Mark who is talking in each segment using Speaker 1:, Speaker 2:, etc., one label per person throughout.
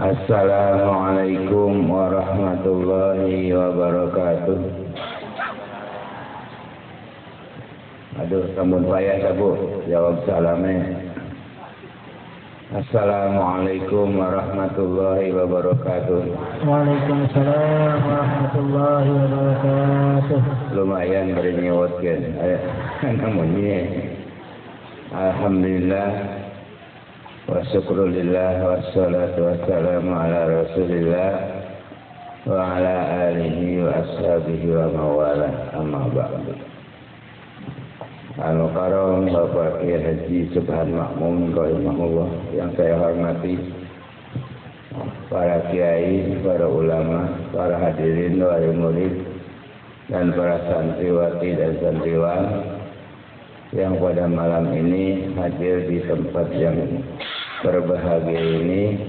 Speaker 1: Assalamualaikum warahmatullahi wabarakatuh. Aduh, sambun payah sabu jawab salamnya. Assalamualaikum warahmatullahi wabarakatuh.
Speaker 2: Waalaikumsalam warahmatullahi wabarakatuh.
Speaker 1: Lumayan bernyewotkan. Namunnya alhamdulillah wa syukrulillah wassalatu wassalamu ala rasulillah wa ala alihi wa ashabihi wa mawala amma ba'du. Anu karom Bapak Kiai Haji Subhan Makmun rahimahullah yang saya hormati, para kiai, para ulama, para hadirin wali murid dan para santriwati dan santriwan yang pada malam ini hadir di tempat yang berbahagia ini,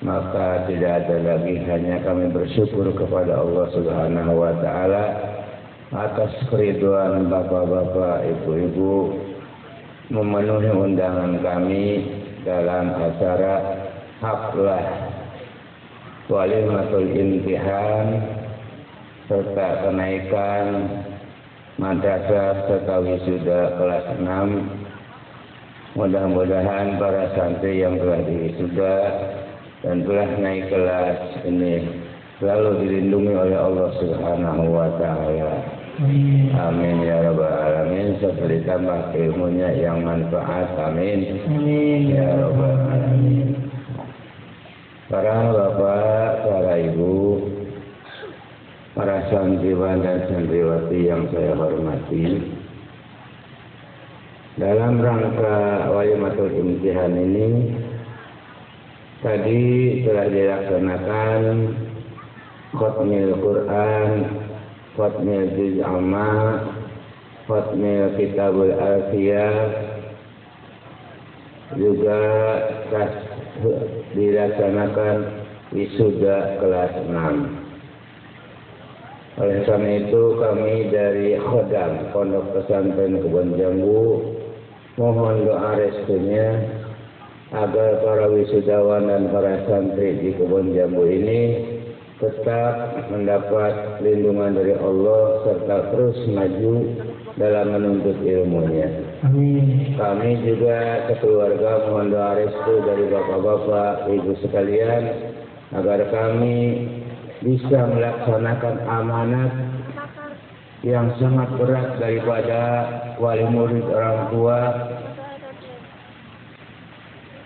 Speaker 1: maka tidak ada lagi hanya kami bersyukur kepada Allah Subhanahu wa taala atas keriduan bapak-bapak, ibu-ibu memenuhi undangan kami dalam acara haflah walimatul imtihan serta kenaikan madrasah serta wisuda kelas 6. Mudah-mudahan para santri yang telah diwisuda dan telah naik kelas ini selalu dilindungi oleh Allah Subhanahu wa taala. Amin ya rabbal alamin. Serta ditambah ilmunya yang manfaat. Amin.
Speaker 2: Amin
Speaker 1: Ya rabbal alamin. Para bapak, para ibu, para santriwan dan santriwati yang saya hormati, dalam rangka walimatul imtihan ini tadi telah dilaksanakan khatmil Quran, khatmil juz amma, khatmil kitabul alfiyah, juga dilaksanakan wisuda kelas 6. Oleh karena itu kami dari Khodam Pondok Pesantren Kebon Jambu mohon doa restunya agar para wisudawan dan para santri di Kebon Jambu ini tetap mendapat lindungan dari Allah serta terus maju dalam menuntut ilmunya.
Speaker 2: Amin.
Speaker 1: Kami juga sekeluarga mohon doa restu dari bapak-bapak, ibu sekalian agar kami bisa melaksanakan amanat yang sangat berat daripada wali murid orang tua,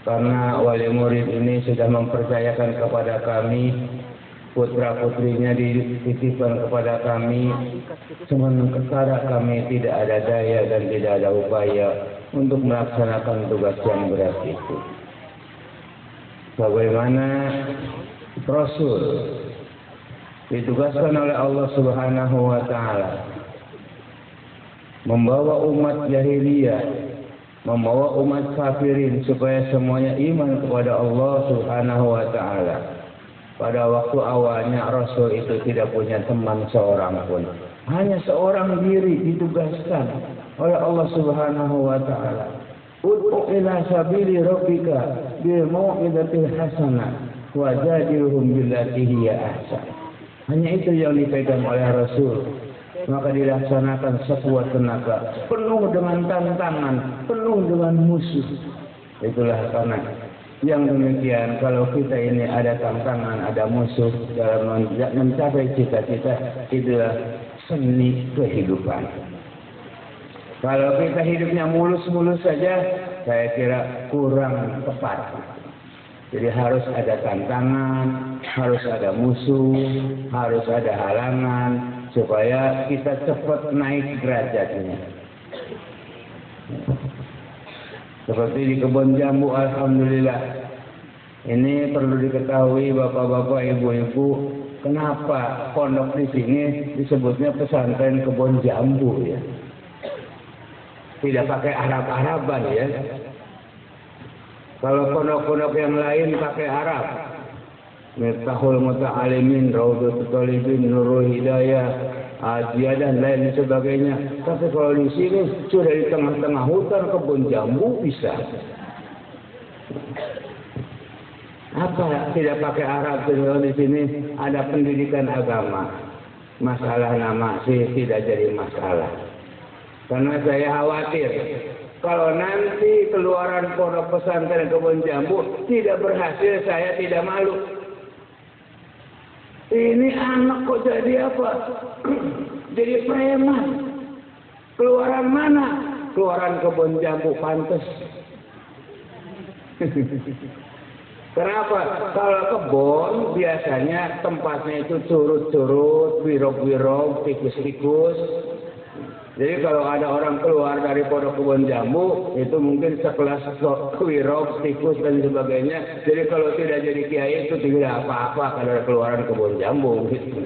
Speaker 1: karena wali murid ini sudah mempercayakan kepada kami, putra-putrinya dititipkan kepada kami, sementara kami tidak ada daya dan tidak ada upaya untuk melaksanakan tugas yang berat itu. Bagaimana Rasul ditugaskan oleh Allah Subhanahu wa taala membawa umat jahiliyah, membawa umat kafirin supaya semuanya iman kepada Allah Subhanahu wa taala. Pada waktu awalnya Rasul itu tidak punya teman seorang pun. Hanya seorang diri ditugaskan oleh Allah Subhanahu wa taala. Ud'u ila sabili rabbika bil mau'izatil hasanah wajadilhum billati hiya ahsan. Hanya itu yang dipegang oleh Rasul. Maka dilaksanakan sekuat tenaga, penuh dengan tantangan, penuh dengan musuh. Itulah karena yang demikian, kalau kita ini ada tantangan, ada musuh dalam mencapai cita-cita, itulah seni kehidupan. Kalau kita hidupnya mulus-mulus saja, saya kira kurang tepat. Jadi harus ada tantangan, harus ada musuh, harus ada halangan, supaya kita cepat naik derajatnya. Seperti di Kebon Jambu, alhamdulillah. Ini perlu diketahui bapak-bapak, ibu-ibu, kenapa pondok di sini disebutnya pesantren Kebon Jambu ya. Tidak pakai Arab-Araban ya. Kalau pondok-pondok yang lain pakai Arab. Miftahul Muta'alimin, Raudhatul Talibin, Nurul Hidayah, Ajia dan lain sebagainya. Tapi kalau di sini sudah di tengah-tengah hutan Kebon Jambu bisa. Apa tidak pakai Arab? Di sini ada pendidikan agama. Masalah nama sih tidak jadi masalah. Karena saya khawatir kalau nanti keluaran pondok pesantren Kebon Jambu tidak berhasil, saya tidak malu. Ini anak kok jadi apa? Jadi preman. Keluaran mana? Keluaran Kebon Jambu pantas. Kenapa? Kalau kebun biasanya tempatnya itu curut-curut, wirok-wirok, tikus-tikus. Jadi kalau ada orang keluar dari pondok Kebon Jambu, itu mungkin sekelas wirok, tikus dan sebagainya. Jadi kalau tidak jadi kiai itu tidak apa-apa kalau ada keluaran Kebon Jambu. Gitu.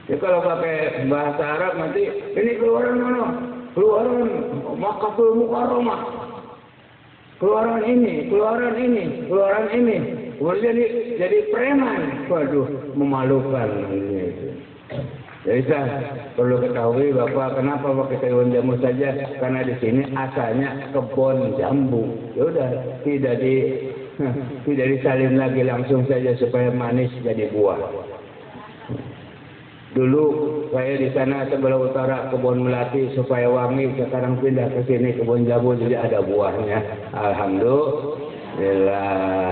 Speaker 1: Jadi kalau pakai bahasa Arab nanti, ini keluaran mana? Keluaran Makatul Mukarramah. Keluaran ini, keluaran ini, keluaran ini. Kemudian jadi preman. Waduh, memalukan. Jadi saya perlu ketahui Bapak, kenapa pakai Kebon Jambu saja? Karena di sini asalnya Kebon Jambu. Ya udah, tidak disalin lagi, langsung saja supaya manis jadi buah. Dulu saya di sana sebelah utara Kebon Melati supaya wangi, sekarang pindah ke sini Kebon Jambu jadi ada buahnya. Alhamdulillah.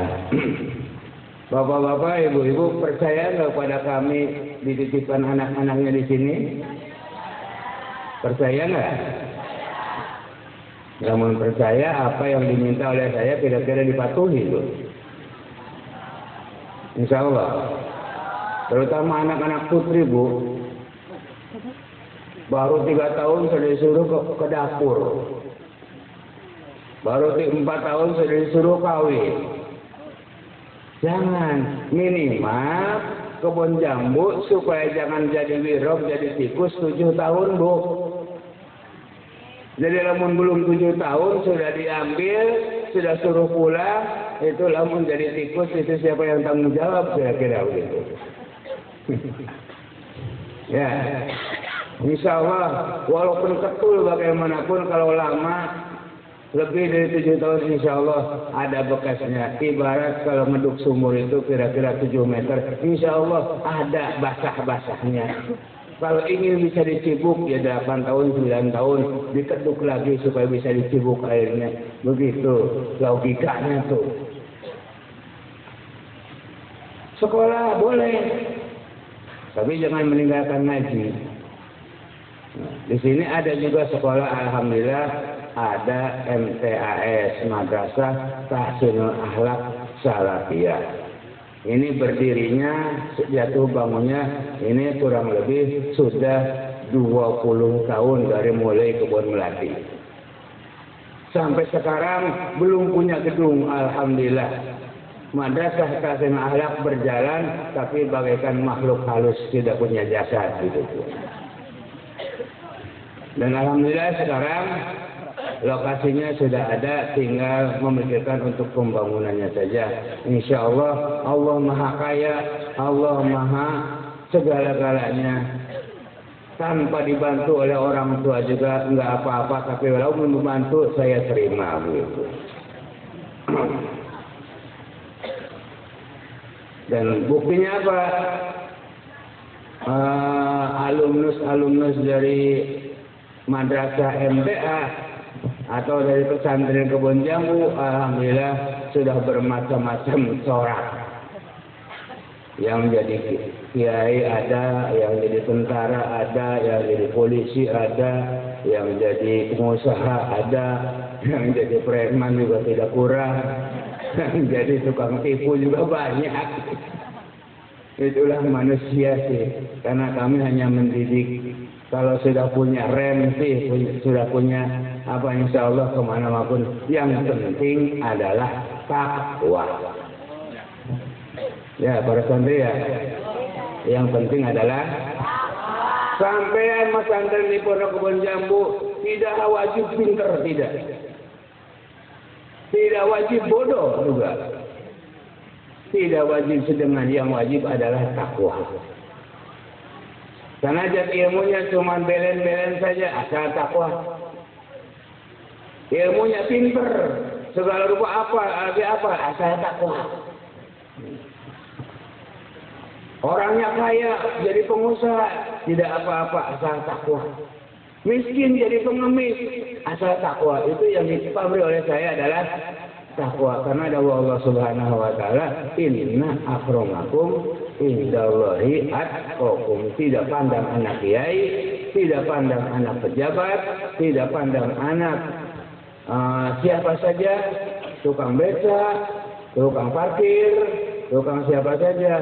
Speaker 1: Bapak-bapak, ibu-ibu percaya nggak pada kami dititipkan anak-anaknya di sini? Percaya nggak? Namun percaya apa yang diminta oleh saya kira-kira dipatuhi loh. Insya Allah. Terutama anak-anak putri, Bu. Baru 3 tahun sudah disuruh ke dapur. Baru 4 tahun sudah disuruh kawin. Jangan, minimal Kebon Jambu supaya jangan jadi wirok, jadi tikus 7 tahun, Bu. Jadi lamun belum 7 tahun sudah diambil, sudah suruh pulang, itu lamun jadi tikus, itu siapa yang tanggung jawab, kira-kira begitu. Ya, insya Allah walaupun ketul bagaimanapun kalau lama lebih dari 7 tahun insya Allah ada bekasnya. Ibarat kalau ngeduk sumur itu kira-kira 7 meter, insya Allah ada basah-basahnya. Kalau ingin bisa dicibuk ya 8 tahun 9 tahun dikeduk lagi supaya bisa dicibuk airnya. Begitu logikanya tuh. Sekolah boleh, tapi jangan meninggalkan ngaji. Nah, di sini ada juga sekolah, alhamdulillah ada MTAS, Madrasah Tahsinul Akhlak Salafiyah. Ini berdirinya, jatuh bangunnya ini kurang lebih sudah 20 tahun dari mulai Kebon Melati. Sampai sekarang belum punya gedung, alhamdulillah. Madrasah Tahsinul Akhlak berjalan, tapi bagaikan makhluk halus, tidak punya jasad gitu. Dan alhamdulillah sekarang lokasinya sudah ada, tinggal memikirkan untuk pembangunannya saja. Insya Allah, Allah Maha Kaya, Allah Maha segala-galanya. Tanpa dibantu oleh orang tua juga enggak apa-apa, tapi kalau membantu saya terima begitu. Dan buktinya apa? Alumnus dari Madrasah MTA atau dari pesantren Kebon Jambu, alhamdulillah sudah bermacam-macam corak. Yang jadi kiai ada, yang jadi tentara ada, yang jadi polisi ada, yang jadi pengusaha ada, yang jadi preman juga tidak kurang, yang jadi tukang tipu juga banyak. Itulah manusia sih, karena kami hanya mendidik. Kalau sudah punya rem sih, sudah punya apa, insya Allah kemana pun. Yang penting adalah takwa. Ya, para santri ya. Yang penting adalah sampean pesantren di Pondok Kebon Jambu tidak wajib pinter, tidak. Tidak wajib bodoh juga. Tidak wajib sedengah, yang wajib adalah takwa. Karena ilmunya cuma belen-belen saja, asal takwa. Ilmunya pinter, segala rupa apa, asal takwa. Orangnya kaya jadi pengusaha, tidak apa-apa asal takwa. Miskin jadi pengemis, asal takwa. Itu yang dipahami oleh saya adalah takwa. Karena ada Allah Subhanahu wa taala, inna akramakum indallahi atqakum. Tidak pandang anak kiai, tidak pandang anak pejabat, tidak pandang anak siapa saja, tukang beca, tukang parkir, tukang siapa saja.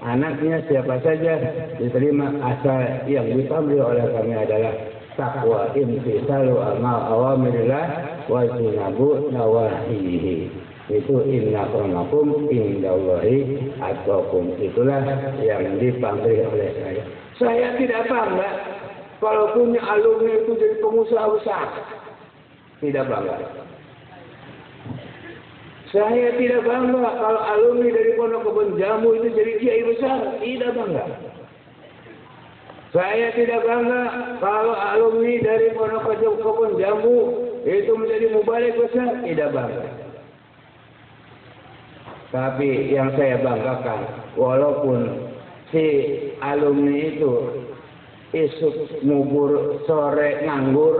Speaker 1: Anaknya siapa saja diterima, asal yang dipahami oleh kami adalah takwa, imtisalu awamirillah wa jinabu nawahihi. Itu inna akramakum indallahi atqakum. Itulah yang dipahami oleh saya. Saya tidak bangga kalau punya alumni itu jadi pengusaha besar. Tidak bangga. Saya tidak bangga kalau alumni dari Pondok Kebun Jambu itu jadi kiai besar. Tidak bangga. Saya tidak bangga kalau alumni dari Pondok Kebun Jambu itu menjadi mubalik besar. Tidak bangga. Tapi yang saya banggakan, walaupun si alumni itu esok ngubur, sore nganggur,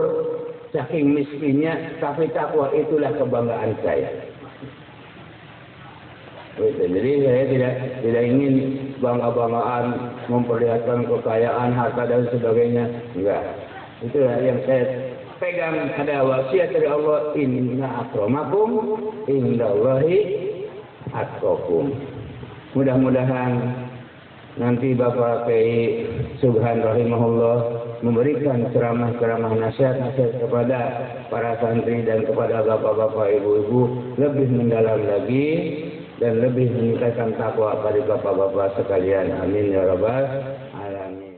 Speaker 1: saking miskinnya, tapi takwa itulah kebanggaan saya. Jadi saya tidak ingin bangga-banggaan, memperlihatkan kekayaan, harta dan sebagainya. Enggak. Itulah yang saya pegang, ada wasiat dari Allah, inna akramakum indallahi atqakum. Mudah-mudahan nanti Bapak Kiai Subhan rahimahullah memberikan ceramah-ceramah nasihat-nasihat kepada para santri dan kepada bapak-bapak, ibu-ibu lebih mendalam lagi dan lebih meningkatkan takwa pada bapak-bapak sekalian. Amin ya rabbal alamin.